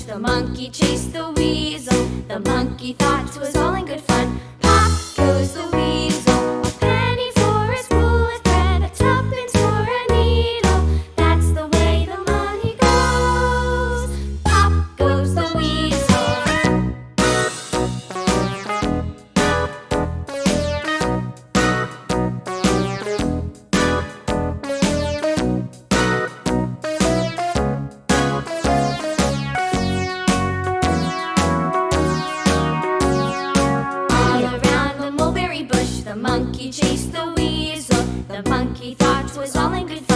The monkey chased the weasel. The monkey thought 'twas all in good fun. Pop goes the weasel. A penny for a spool of thread, a tuppence for a needle. That's the way the money goes. Pop goes the weasel. The monkey chased the weasel. The monkey thought 'twas all in good fun.